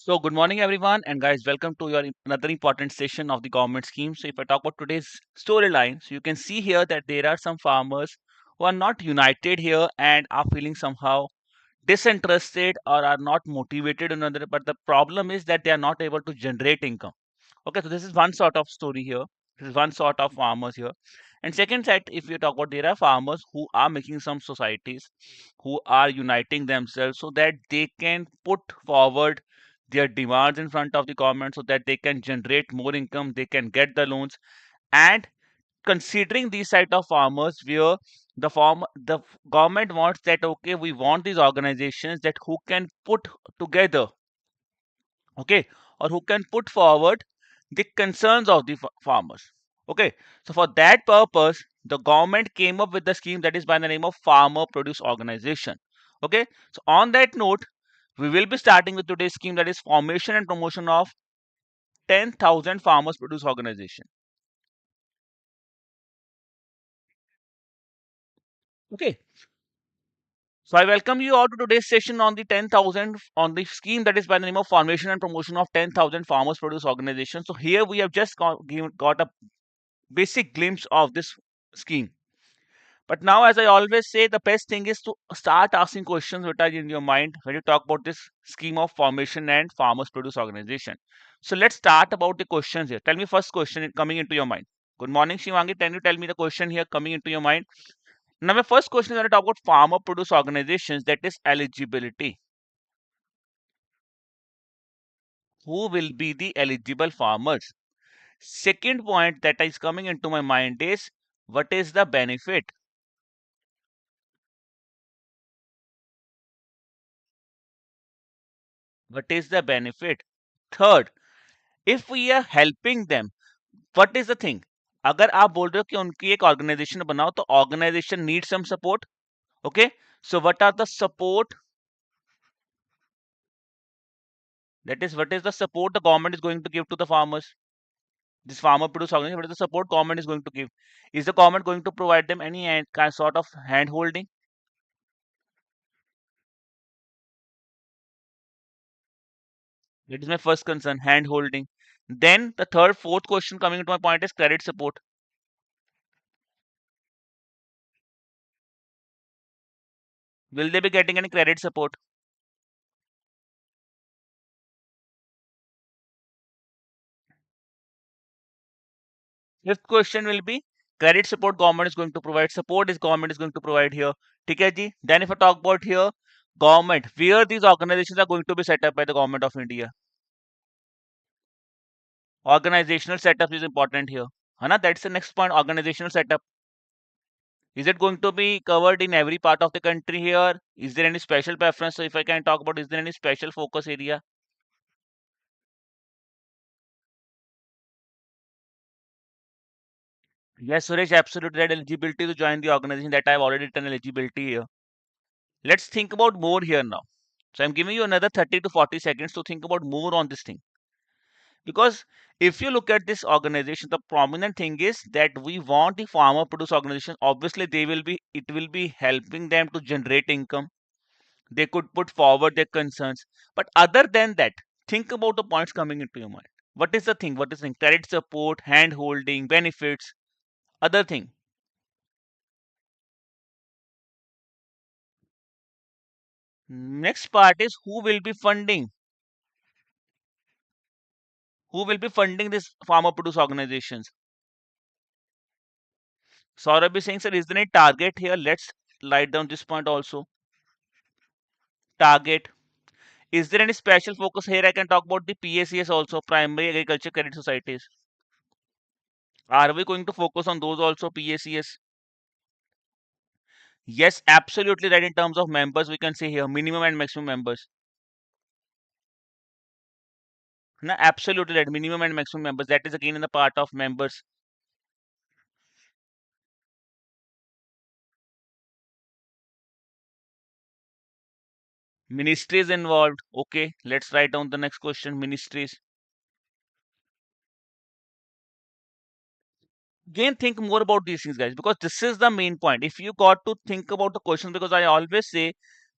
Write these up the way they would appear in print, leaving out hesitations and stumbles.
So, good morning, everyone, and guys, welcome to your another important session of the government scheme. So, if I talk about today's storyline, so you can see here that there are some farmers who are not united here and are feeling somehow disinterested or are not motivated in another. But the problem is that they are not able to generate income. Okay, so this is one sort of story here. This is one sort of farmers here. And second set, if you talk about, there are farmers who are making some societies who are uniting themselves so that they can put forward their demands in front of the government so that they can generate more income, they can get the loans. And considering these side of farmers where the government wants that, okay, we want these organizations that who can put together, okay, or who can put forward the concerns of the farmers. Okay, so for that purpose the government came up with the scheme that is by the name of farmer produce organization. Okay, so on that note, we will be starting with today's scheme, that is formation and promotion of 10,000 farmers produce organization. Okay, so I welcome you all to today's session on the 10,000 on the scheme that is by the name of formation and promotion of 10,000 farmers produce organization. So here we have just got a basic glimpse of this scheme. But now, as I always say, the best thing is to start asking questions that are in your mind when you talk about this scheme of formation and farmers produce organization. So let's start about the questions here. Tell me first question coming into your mind. Good morning, Shivangi. Can you tell me the question here coming into your mind? Now, my first question is when I talk about farmer produce organizations, that is eligibility. Who will be the eligible farmers? Second point that is coming into my mind is what is the benefit? What is the benefit? Third, if we are helping them, what is the thing? अगर आप बोल रहे हो कि उनकी एक organisation बनाओ तो organisation need some support. Okay, so what are the support, that is what is the support the government is going to give to the farmers? This farmer produce organization, what is the support government is going to give? Is the government going to provide them any kind sort of hand holding? That is my first concern, hand holding. Then the third fourth question coming into my point is credit support. Will they be getting any credit support? Fifth question will be credit support government is going to provide, support is government is going to provide here. ठीक है जी. Then if I talk about here government, where these organizations are going to be set up by the government of India. Organizational setup is important here. Hana, that's the next point, organizational setup. Is it going to be covered in every part of the country here? Is there any special preference? So if I can talk about, is there any special focus area? Yes, Suresh, absolutely right. Eligibility to join the organization, that I've already done eligibility here. Let's think about more here now. So I'm giving you another 30 to 40 seconds to think about more on this thing. Because if you look at this organization, the prominent thing is that we want the farmer produce organization. Obviously, it will be helping them to generate income. They could put forward their concerns. But other than that, think about the points coming into your mind. What is the thing? What is the thing? Credit support, hand holding, benefits, other thing. Next part is who will be funding. Who will be funding this farmer produce organizations? Saurabh is saying, sir, is there any target here? Let's write down this point also. Target. Is there any special focus here? I can talk about the PACS also, Primary Agriculture Credit Societies. Are we going to focus on those also, PACS? Yes, absolutely right. In terms of members, we can say here minimum and maximum members. No, absolutely right. Minimum and maximum members. That is again in the part of members. Ministries involved. Okay, let's write down the next question. Ministries. Again, think more about these things, guys, because this is the main point. If you got to think about the question, because I always say,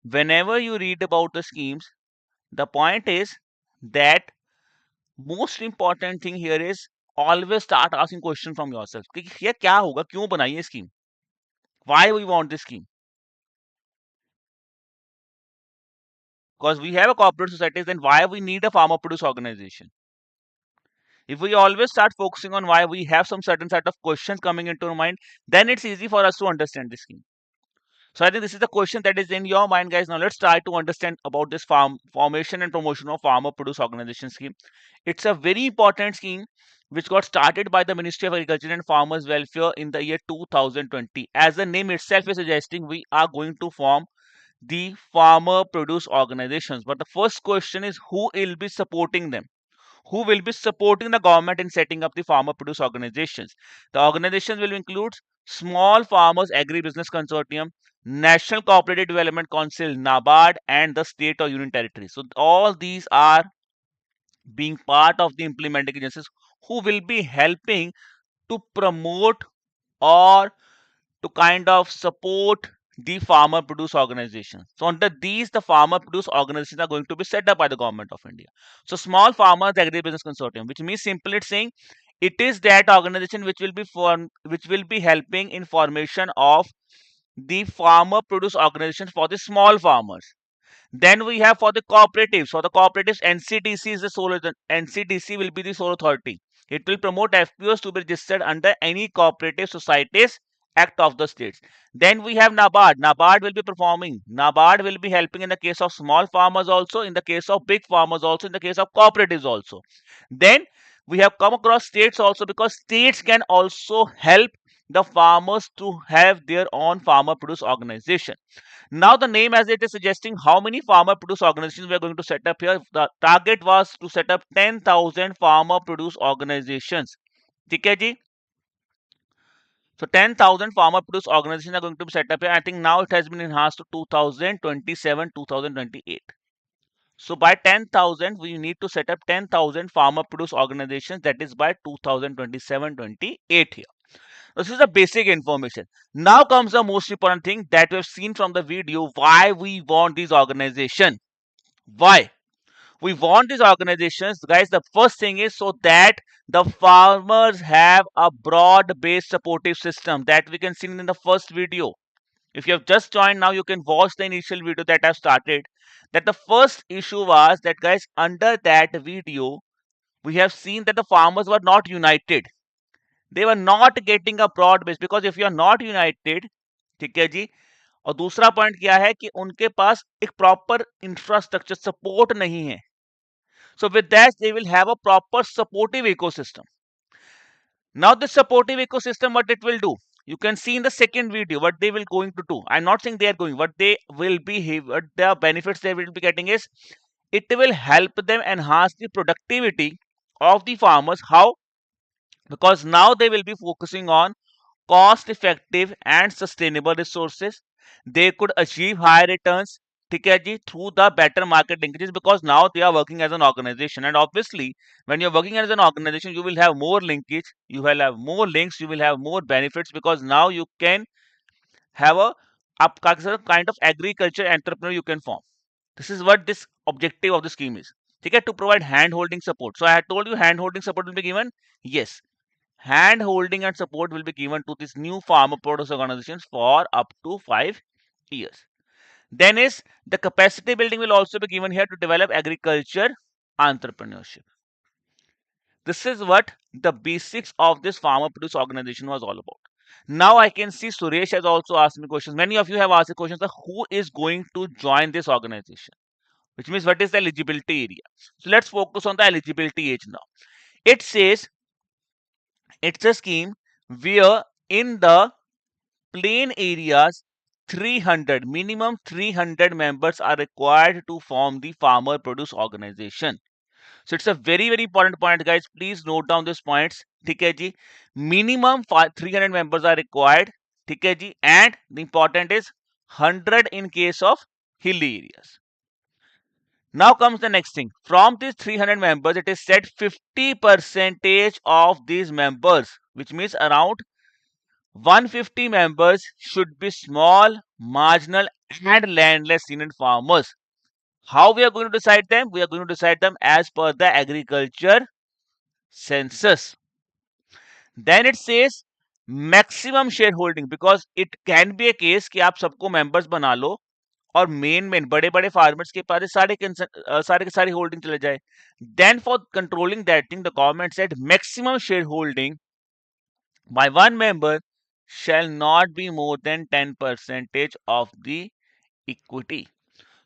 whenever you read about the schemes, the point is that most important thing here is always start asking question from yourself कि ये क्या होगा, क्यों बनाई है scheme, why we want this scheme, because we have a corporate society, then why we need a farmer produce organization. If we always start focusing on why, we have some certain set of questions coming into our mind, then it's easy for us to understand this scheme. So I think this is the question that is in your mind, guys. Now let's try to understand about this formation and promotion of farmer produce organization scheme. It's a very important scheme which got started by the Ministry of Agriculture and Farmers Welfare in the year 2020. As the name itself is suggesting, we are going to form the farmer produce organizations. But the first question is, who will be supporting them? Who will be supporting the government in setting up the farmer produce organizations? The organizations will include Small Farmers Agribusiness Consortium, National Cooperative Development Council, NABARD, and the state or union territories. So all these are being part of the implementing agencies who will be helping to promote or to kind of support the farmer produce organization. So under these, the farmer produce organizations are going to be set up by the government of India. So Small Farmers Agribusiness Consortium, which means simply it's saying it is that organization which will be which will be helping in formation of the farmer produce organization for the small farmers. Then we have for the cooperatives. For the cooperatives, NCDC is the sole. NCDC will be the sole authority. It will promote FPOs to be registered under any cooperative societies act of the states. Then we have NABARD. NABARD will be performing. NABARD will be helping in the case of small farmers also, in the case of big farmers also, in the case of cooperatives also. Then we have come across states also, because states can also help the farmers to have their own farmer produce organization. Now the name as it is suggesting, how many farmer produce organizations we are going to set up here. The target was to set up 10,000 farmer produce organizations. ठीक है जी. So 10,000 farmer produce organizations are going to be set up here. I think now it has been enhanced to 2027, 2028. So by 10,000, we need to set up 10,000 farmer produce organizations. That is by 2027-28 here. This is the basic information. Now comes the most important thing that we have seen from the video. Why we want these organizations? Why we want these organizations, guys? The first thing is so that the farmers have a broad-based supportive system that we can see in the first video. If you have just joined now, you can watch the initial video that I've started. That the first issue was that, guys, under that video, we have seen that the farmers were not united. They were not getting a broad base, because if you are not united, ठीक है जी. और दूसरा point क्या है कि उनके पास एक proper infrastructure support नहीं है. So with that, they will have a proper supportive ecosystem. Now this supportive ecosystem, what it will do, you can see in the second video what they will going to do. I'm not saying they are going, what they will be, what the benefits they will be getting is, it will help them enhance the productivity of the farmers. How? Because now they will be focusing on cost effective and sustainable resources. They could achieve higher returns, ठीक है जी, through the better market linkages, because now they are working as an organization. And obviously when you're working as an organization, you will have more linkage, you will have more links, you will have more benefits, because now you can have a kind of agriculture entrepreneur you can form. This is what this objective of the scheme is. Okay, to provide hand holding support. So I had told you hand holding support will be given. Yes, hand holding and support will be given to this new farmer produce organizations for up to 5 years. Then is the capacity building will also be given here to develop agriculture entrepreneurship. This is what the basics of this farmer produce organization was all about. Now I can see Suresh has also asked me questions. Many of you have asked the questions of who is going to join this organization, which means what is the eligibility area. So let's focus on the eligibility age now. It says it's a scheme where in the plain areas 300 minimum 300 members are required to form the farmer produce organization. So it's a very very important point, guys. Please note down these points. ठीक है जी. Minimum 300 members are required. ठीक है जी. And the important is 100 in case of hilly areas. Now comes the next thing. From these 300 members, it is said 50% of these members, which means around 150 members, should be small, marginal, and landless tenant farmers. How we are going to decide them? We are going to decide them as per the agriculture census. Then it says maximum shareholding, because it can be a case कि आप सबको members बना लो और main बड़े बड़े farmers के पास सारे के सारी होल्डिंग चले जाए. Then for controlling that thing, the government said maximum shareholding by one member shall not be more than 10% of the equity.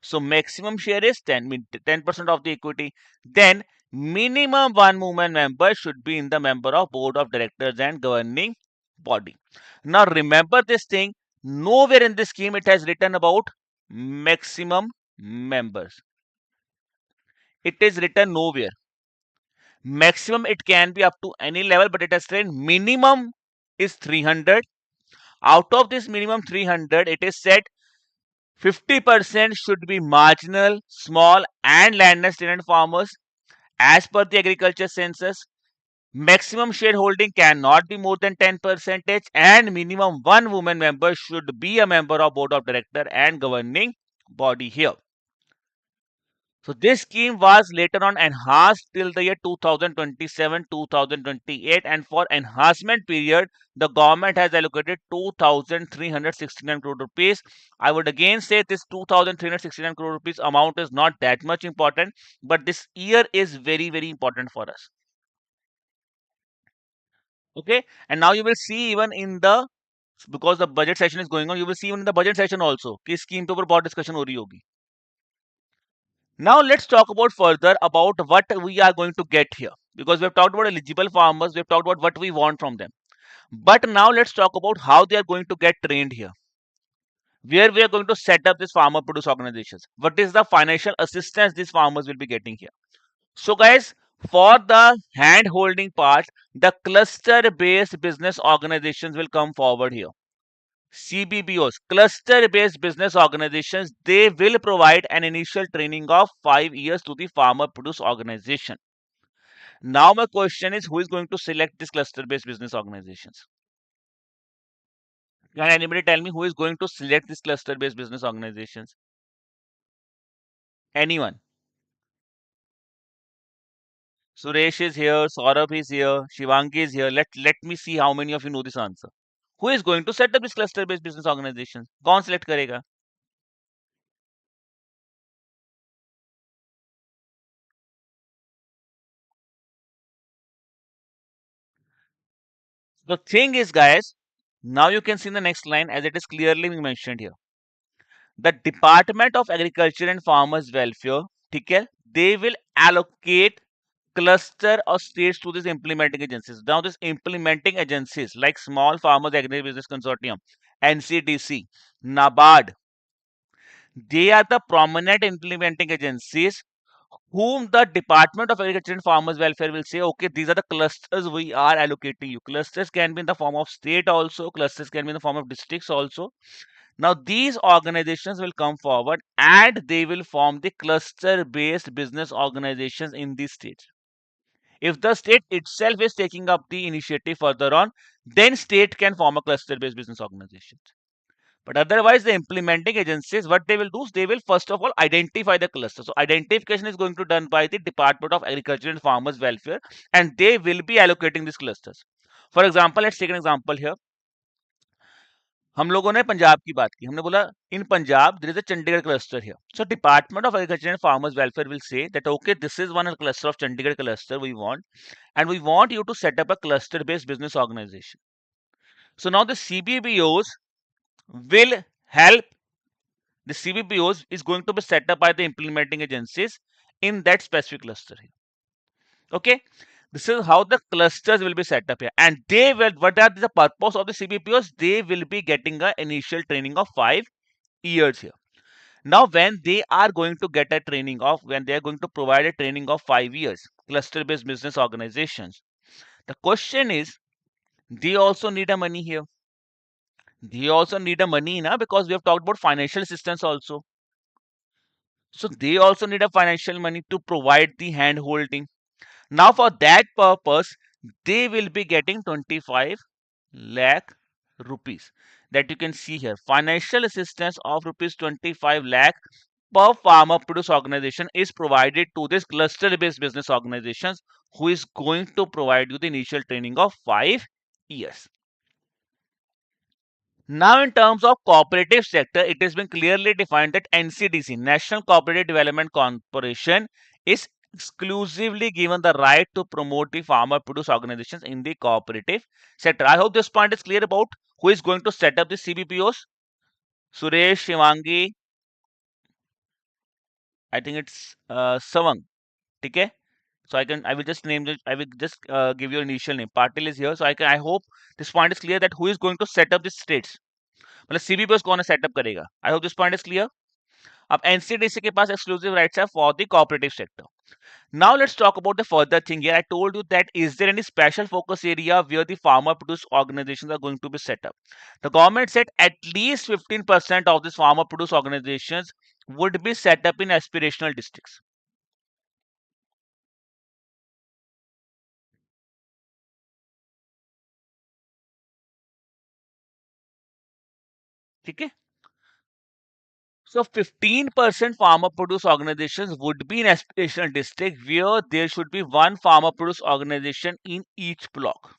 So maximum share is 10% of the equity. Then minimum one woman member should be in the member of board of directors and governing body. Now remember this thing. Nowhere in this scheme it has written about maximum members. It is written nowhere. Maximum it can be up to any level, but it has said minimum is 300. Out of this minimum 300, it is said 50% should be marginal, small, and landless tenant farmers as per the agriculture census. Maximum shareholding cannot be more than 10%, and minimum one woman member should be a member of board of director and governing body here. So this scheme was later on enhanced till the year 2027-2028, and for enhancement period, the government has allocated 2,369 crore rupees. I would again say this 2,369 crore rupees amount is not that much important, but this year is very, very important for us. Okay, and now you will see even in the, because the budget session is going on, you will see even in the budget session also कि scheme पे ऊपर बहुत discussion हो रही होगी. Now let's talk about further about what we are going to get here, because we have talked about eligible farmers, we have talked about what we want from them. But now let's talk about how they are going to get trained here. Where we are going to set up these farmer produce organizations. What is the financial assistance these farmers will be getting here? So guys, for the hand holding part, the cluster based business organizations will come forward here. CBBOs, cluster based business organizations, they will provide an initial training of 5 years to the farmer produce organization. Now my question is, who is going to select these cluster based business organizations? Can anybody tell me who is going to select these cluster based business organizations? Anyone? Suresh is here, Saurabh is here, Shivangi is here. Let me see how many of you know this answer. Who is going to set up this cluster based business organization? कौन select करेगा? The thing is, guys, now you can see in the next line as it is clearly being mentioned here. The Department of Agriculture and Farmers Welfare, ठीक है, they will allocate cluster of states to these implementing agencies. Now, these implementing agencies like Small Farmers Agri-Business Consortium, NCDC, NABARD, they are the prominent implementing agencies whom the Department of Agriculture and Farmers Welfare will say, okay, these are the clusters we are allocating you. Clusters can be in the form of state also, clusters can be in the form of districts also. Now, these organizations will come forward and they will form the cluster based business organizations in these states. If the state itself is taking up the initiative further on, then state can form a cluster based business organization. But otherwise, the implementing agencies, what they will do is they will first of all identify the cluster. So identification is going to be done by the Department of Agriculture and Farmers Welfare, and they will be allocating these clusters. For example, let's take an example here. हम लोगों ने पंजाब की बात की, हमने बोला in Punjab there is a Chandigarh cluster here. So Department of Agriculture and Farmers Welfare will say that okay, this is one cluster of Chandigarh cluster we want, and we want you to set up a cluster based business organization. So now the CBBOs will help. The CBBOs is going to be set up by the implementing agencies in that specific cluster here. Okay, this is how the clusters will be set up here, and they will, what are the purpose of the CBPOs? They will be getting an initial training of 5 years here. Now when they are going to get a training of, when they are going to provide a training of 5 years, cluster based business organizations, the question is, they also need a money here. They also need a money now, because we have talked about financial assistance also. So they also need a financial money to provide the hand holding. Now for that purpose, they will be getting 25 lakh rupees, that you can see here. Financial assistance of rupees 25 lakh per farmer produce organization is provided to this cluster based business organizations, who is going to provide you the initial training of 5 years. Now, in terms of cooperative sector, it has been clearly defined that NCDC, National Cooperative Development Corporation, is exclusively given the right to promote the farmer produce organizations in the cooperative sector. I hope this point is clear about who is going to set up the CBPOs. Suresh, Shivangi, I think it's Savang. Okay. So I will just name I will just give you initial name. Patil is here. So I hope this point is clear that who is going to set up the states. मतलब CBPOs कौन setup करेगा. I hope this point is clear. अब NCDC के पास exclusive rights है for the cooperative sector. Now let's talk about the further thing here. I told you that is there any special focus area where the farmer produce organizations are going to be set up. The government said at least 15% of these farmer produce organizations would be set up in aspirational districts. ठीक है. So 15% farmer produce organizations would be in aspirational district where there should be one farmer produce organization in each block.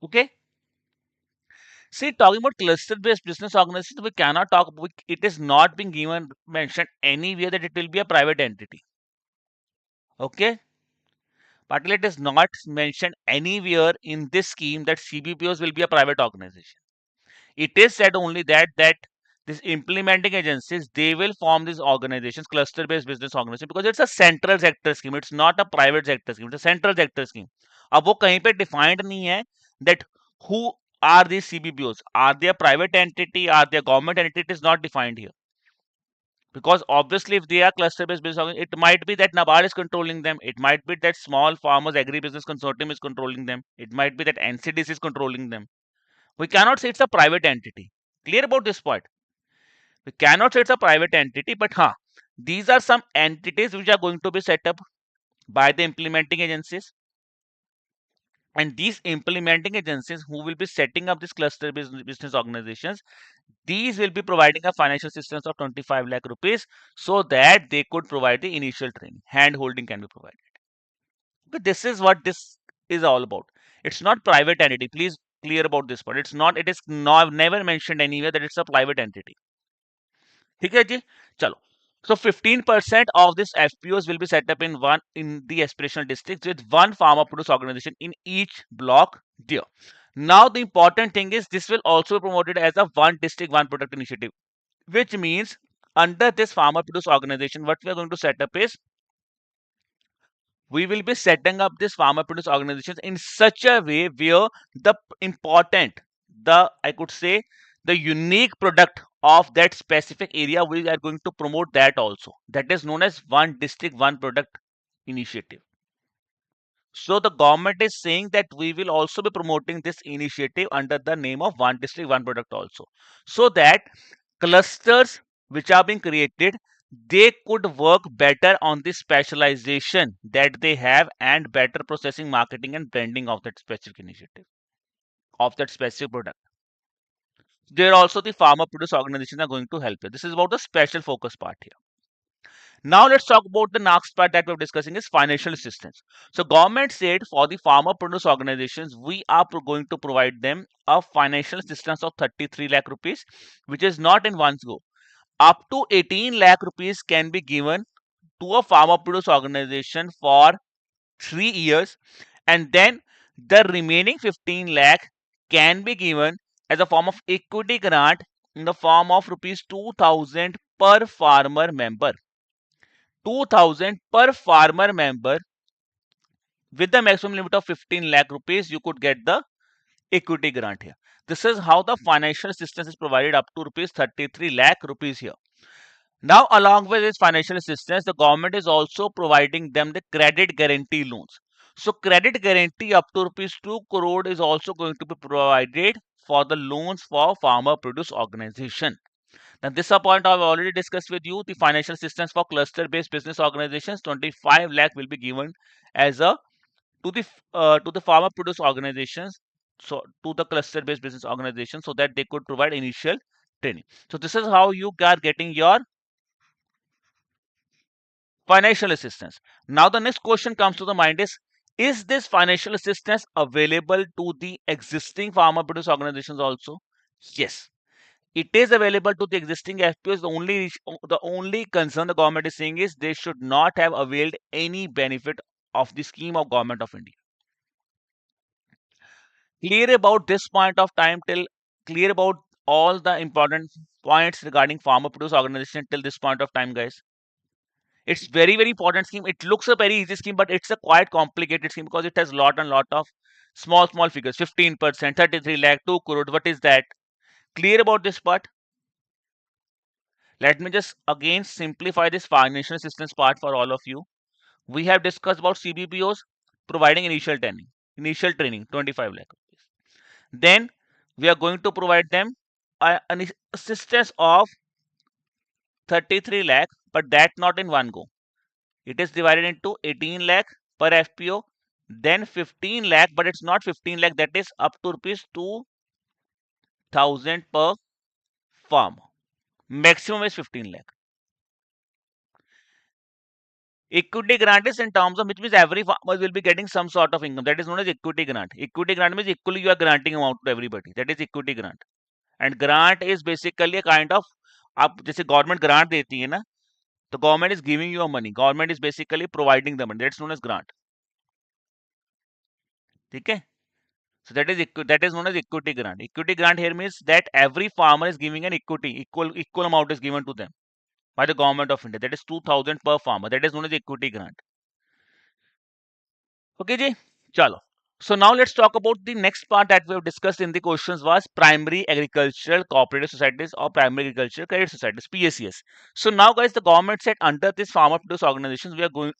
Okay. See, talking about cluster-based business organizations, we cannot talk. It is not being given mentioned anywhere that it will be a private entity. Okay, but it is not mentioned anywhere in this scheme that CBPOs will be a private organization. It is said only that these implementing agencies, they will form these organizations, cluster-based business organizations, because it's a central sector scheme. It's not a private sector scheme. It's a central sector scheme. अब वो कहीं पे defined नहीं है that who are these CBPOs? Are they a private entity? Are they a government entity? It is not defined here. Because obviously, if they are cluster-based business organizations, it might be that NABARD is controlling them. It might be that Small Farmers Agribusiness Consortium is controlling them. It might be that NCDC is controlling them. We cannot say it's a private entity. Clear about this point? We cannot say it's a private entity, but these are some entities which are going to be set up by the implementing agencies. And these implementing agencies who will be setting up this cluster business organizations, these will be providing a financial assistance of 25 lakh rupees so that they could provide the initial training. Hand holding can be provided. But this is what this is all about. It's not private entity. Please clear about this part. It's not. It is not never mentioned anywhere that it's a private entity. ठीक है जी. चलो. So 15% of this FPOs will be set up in the aspirational districts with one farmer produce organization in each block there. Now the important thing is this will also be promoted as a one district one product initiative, which means under this farmer produce organization, what we are going to set up is we will be setting up this farmer produce organizations in such a way where the important, the I could say the unique product of that specific area, we are going to promote that also. That is known as one district one product initiative. So the government is saying that we will also be promoting this initiative under the name of one district one product also, so that clusters which are being created, they could work better on the specialization that they have and better processing, marketing and branding of that specific initiative, of that specific product. There also the farmer produce organizations are going to help you. This is about the special focus part here. Now let's talk about the next part that we're discussing is financial assistance. So government said for the farmer produce organizations, we are going to provide them a financial assistance of 33 lakh rupees, which is not in one go. Up to 18 lakh rupees can be given to a farmer produce organization for 3 years, and then the remaining 15 lakh can be given as a form of equity grant in the form of rupees 2000 per farmer member. 2000 per farmer member with the maximum limit of 15 lakh rupees, you could get the equity grant here. This is how the financial assistance is provided up to rupees 33 lakh rupees here. Now, along with this financial assistance, the government is also providing them the credit guarantee loans. So, credit guarantee up to rupees 2 crore is also going to be provided for the loans for farmer produce organization. Now, this point I've already discussed with you. The financial assistance for cluster-based business organizations, 25 lakh will be given as a to the farmer produce organizations, so to the cluster-based business organizations, so that they could provide initial training. So this is how you are getting your Financial assistance. Now the next question comes to the mind is this financial assistance available to the existing farmer produce organizations also? Yes, it is available to the existing FPOs. The only concern the government is saying is they should not have availed any benefit of the scheme of government of India. Clear about this point of time till clear about all the important points regarding farmer produce organization till this point of time, guys. It's very important scheme. It looks a very easy scheme, but it's a quite complicated scheme because it has lot and lot of small figures. 15%, 33 lakh, 2 crore. What is that? Clear about this part? Let me just again simplify this financial assistance part for all of you. We have discussed about CBPOs providing initial training 25 lakh rupees. Then we are going to provide them an assistance of 33 lakh, but that not in one go. It is divided into 18 lakh per FPO, then 15 lakh, but it's not 15 lakh, that is up to rupees 2,000 per farm. Maximum is 15 lakh. Equity grant is in terms of which means every farmer will be getting some sort of income. That is known as equity grant. Equity grant means equally you are granting amount to everybody. That is equity grant. And grant is basically a kind of आप जैसे government grant देती है ना, तो government is giving you money, government is basically providing the money, that's known as grant. ठीक है. So that is known as equity grant. Equity grant here means that every farmer is giving an equal amount is given to them by the government of India. That is 2,000 per farmer. That is known as equity grant. Okay, ji. Chalo. So now let's talk about the next part that we have discussed in the questions was primary agricultural cooperative societies or primary agricultural credit societies, PACS. So now guys, the government said under this farmer produce organizations, we are going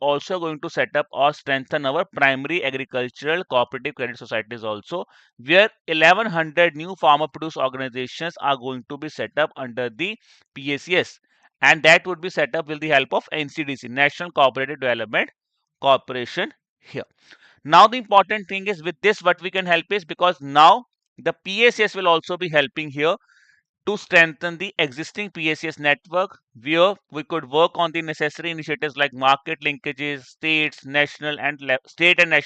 to set up or strengthen our primary agricultural cooperative credit societies also, where 1100 new farmer produce organizations are going to be set up under the PACS, and that would be set up with the help of NCDC, National Cooperative Development Corporation here. Now the important thing is with this what we can help is because now the PACS will also be helping here to strengthen the existing PACS network, where we could work on the necessary initiatives like market linkages, state and national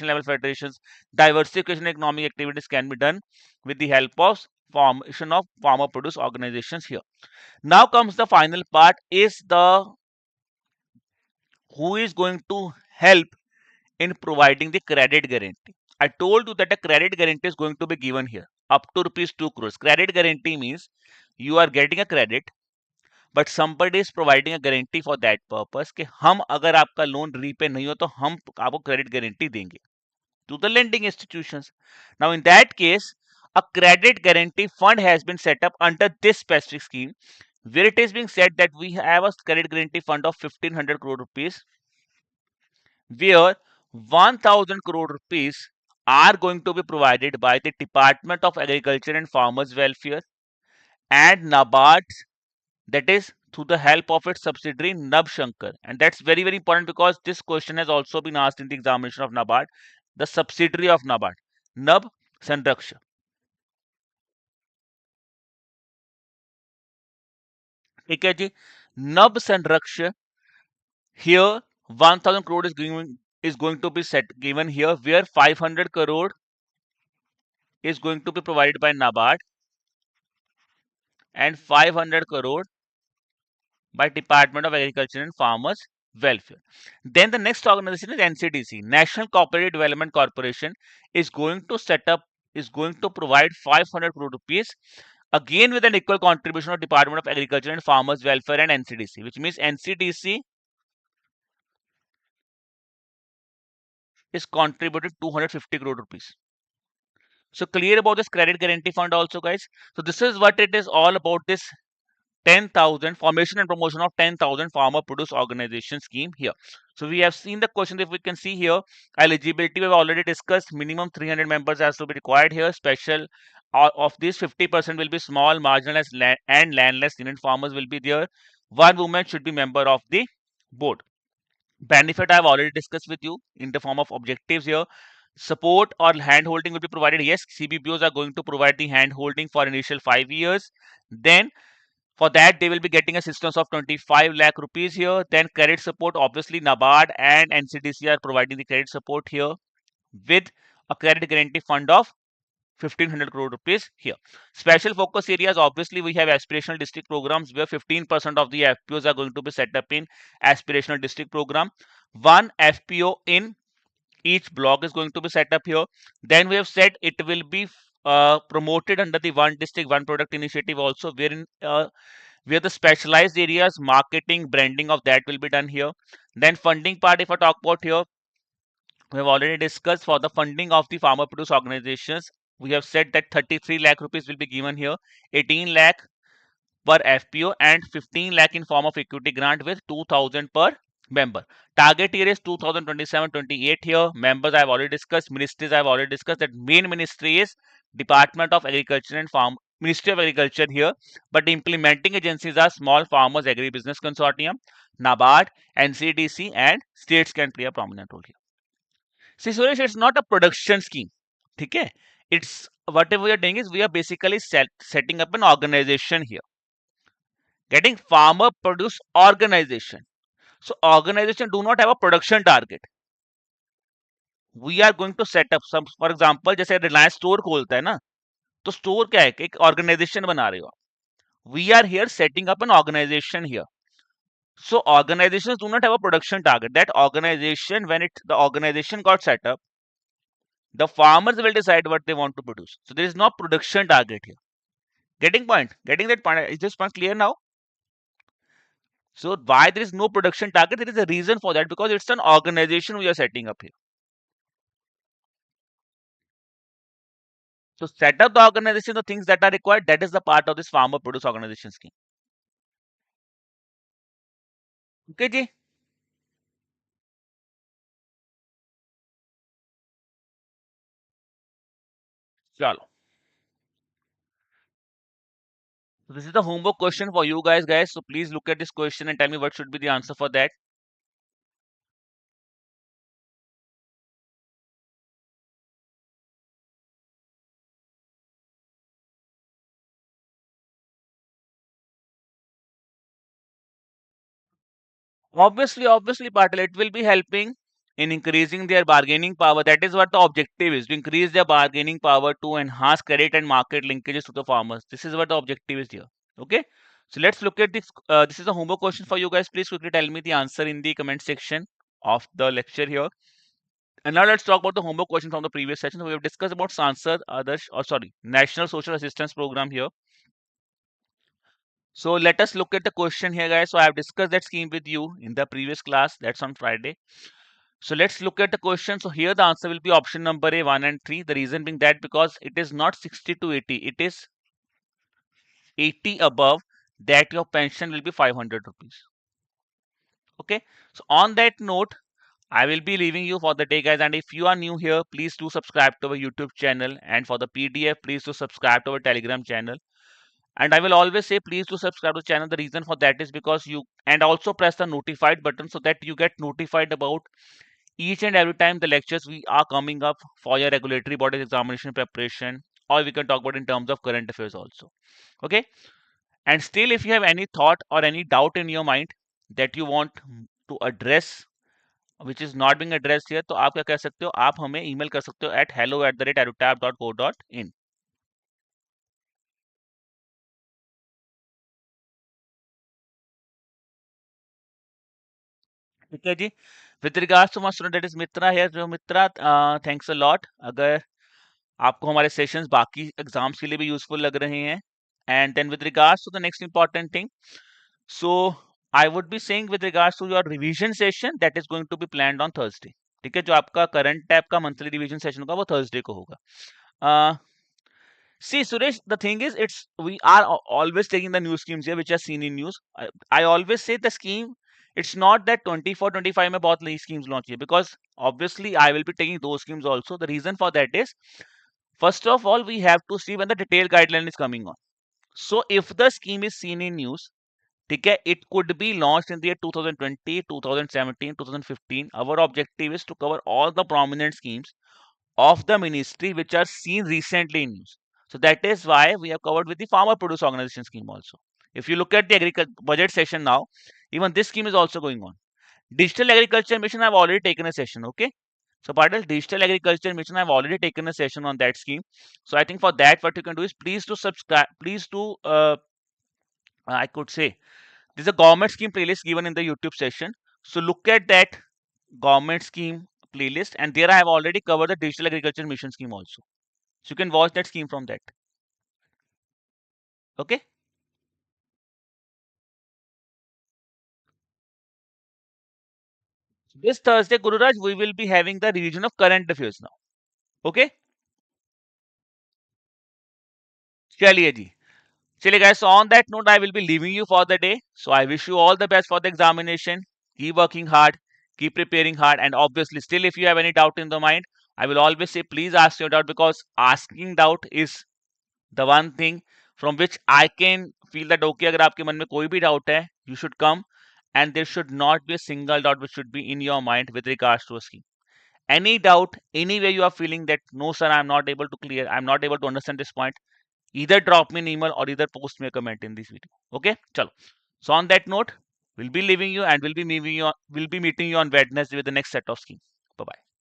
level federations. Diversification economic activities can be done with the help of formation of farmer produce organizations here. Now comes the final part is the who is going to help in providing the credit guarantee. I told you that a credit guarantee is going to be given here up to rupees 2 crores. Credit guarantee means you are getting a credit, but somebody is providing a guarantee for that purpose कि हम अगर आपका loan repay नहीं हो तो हम आपको credit guarantee देंगे to the lending institutions. Now in that case, a credit guarantee fund has been set up under this specific scheme, where it is being said that we have a credit guarantee fund of 1500 crore rupees, where 1000 crore rupees are going to be provided by the Department of Agriculture and Farmers Welfare and NABARD, that is through the help of its subsidiary NAB Shankar. And that's very important because this question has also been asked in the examination of NABARD, the subsidiary of NABARD, NAB Sanraksha. ठीक है जी. NAB Sanraksha here 1000 crore is going to be given here, where 500 crore is going to be provided by NABARD and 500 crore by Department of Agriculture and Farmers Welfare. Then the next organization is NCDC, National Cooperative Development Corporation, is going to provide 500 crore rupees again with an equal contribution of Department of Agriculture and Farmers Welfare and NCDC, which means NCDC is contributed 250 crore rupees. So clear about this credit guarantee fund also, guys. So this is what it is all about, this 10,000 formation and promotion of 10,000 farmer produce organization scheme here. So we have seen the question. If we can see here, eligibility we have already discussed. Minimum 300 members has to be required here. Special of these 50% will be small, marginalized and landless tenant farmers will be there. One woman should be member of the board. Benefit I have already discussed with you in the form of objectives here. Support or hand holding will be provided. Yes, CBPOs are going to provide the hand holding for initial 5 years. Then For that, they will be getting assistance of 25 lakh rupees here. Then credit support, obviously NABARD and NCDC are providing the credit support here with a credit guarantee fund of 1500 crore rupees here. Special focus areas, obviously we have aspirational district programs where 15% of the FPOs are going to be set up in aspirational district program. One FPO in each block is going to be set up here. Then we have said it will be promoted under the one district one product initiative also, wherein where the specialized areas marketing branding of that will be done here. Then funding part, if I talk about here, we have already discussed for the funding of the farmer produce organizations. We have said that 33 lakh rupees will be given here, 18 lakh per FPO and 15 lakh in form of equity grant with 2000 per member. Target year is 2027-28 here. Members I have already discussed. Ministries I have already discussed. That main ministry is Department of Agriculture and Farm, Ministry of Agriculture here. But the implementing agencies are Small Farmers Agribusiness Consortium, NABARD, NCDC, and states can play a prominent role here. See, Suresh, it's not a production scheme. Okay? It's whatever we are doing is we are basically setting up an organization here. Getting farmer produce organization. So organization do not have a production target. We are going to set up some, for example, जैसे Reliance store खोलता है ना, तो store क्या है, एक organisation बना रहे हो. We are here setting up an organization here. So organizations do not have a production target. That organization, when the organization got set up, the farmers will decide what they want to produce. So there is no production target here. Getting point? Getting that point? Is this point clear now? So why there is no production target? There is a reason for that, because it's an organization we are setting up here. So set up the organization, the things that are required, that is the part of this farmer produce organization scheme. Okay, ji? Chalo. So this is the homework question for you guys. So please look at this question and tell me what should be the answer for that. Obviously, Patel, it will be helping in increasing their bargaining power. That is what the objective is, to increase their bargaining power, to enhance credit and market linkages to the farmers. This is what the objective is here. Okay. So let's look at this. This is a homework question for you guys. Please quickly tell me the answer in the comment section of the lecture here. And now let's talk about the homework question from the previous session. So we have discussed about Sansad Adarsh, or sorry, National Social Assistance Program here. So let us look at the question here, guys. So I have discussed that scheme with you in the previous class. That's on Friday. So let's look at the question. So here the answer will be option number A, 1 and 3. The reason being that because it is not 60 to 80, it is 80 above, that your pension will be 500 rupees. Okay. So on that note, I will be leaving you for the day, guys. And if you are new here, please do subscribe to our YouTube channel. And for the PDF, please do subscribe to our Telegram channel. And I will always say, please do subscribe to the channel. The reason for that is because you, and also press the notified button so that you get notified about each and every time the lectures we are coming up for your regulatory bodies examination preparation, or we can talk about in terms of current affairs also. Okay. And still, if you have any thought or any doubt in your mind that you want to address, which is not being addressed here, तो आप क्या कह सकते हो, आप हमें email कर सकते हो at hello@edutap.co.in. ठीक है जी. With regards to my student that is Mitra here, जो Mitra, thanks a lot. अगर आपको हमारे सेशंस बाकी एग्जाम्स के लिए भी यूजफुल लग रहे हैं. And then with regards to the next important thing, so I would be saying with regards to your revision session that is going to be planned on Thursday. ठीक है, जो आपका करंट टैप का monthly revision session होगा वो Thursday को होगा. See, Suresh, the thing is, we are always taking the new schemes here, which are seen in news. I always say the scheme, it's not that 24, 25 में बहुत नई schemes launch है, because obviously I will be taking those schemes also. The reason for that is, first of all, we have to see when the detailed guideline is coming on. So if the scheme is seen in news, okay, it could be launched in the year 2020, 2017, 2015. Our objective is to cover all the prominent schemes of the ministry which are seen recently in news. So that is why we have covered with the farmer produce organization scheme also. If you look at the budget session now, even this scheme is also going on. Digital agriculture mission, I've already taken a session. Okay. So Patil, digital agriculture mission, I've already taken a session on that scheme. So I think for that, what you can do is please to subscribe, please to, I could say, there's a government scheme playlist given in the YouTube session. So look at that government scheme playlist, and there I have already covered the digital agriculture mission scheme also. So you can watch that scheme from that. Okay. This Thursday, Gururaj, we will be having the revision of current affairs now. Okay. चलिए जी. Chale guys, so on that note, I will be leaving you for the day. So I wish you all the best for the examination. Keep working hard, keep preparing hard, and obviously, still, if you have any doubt in the mind, I will always say, please ask your doubt, because asking doubt is the one thing from which I can feel that okay, अगर आपके मन में कोई भी doubt है, you should come, and there should not be a single doubt which should be in your mind with regards to a scheme. Any doubt, anywhere you are feeling that no, sir, I'm not able to clear, I'm not able to understand this point, either drop me an email or either post me a comment in this video. Okay, chalo. So on that note, we'll be leaving you, and we'll be meeting you on Wednesday with the next set of schemes. Bye bye.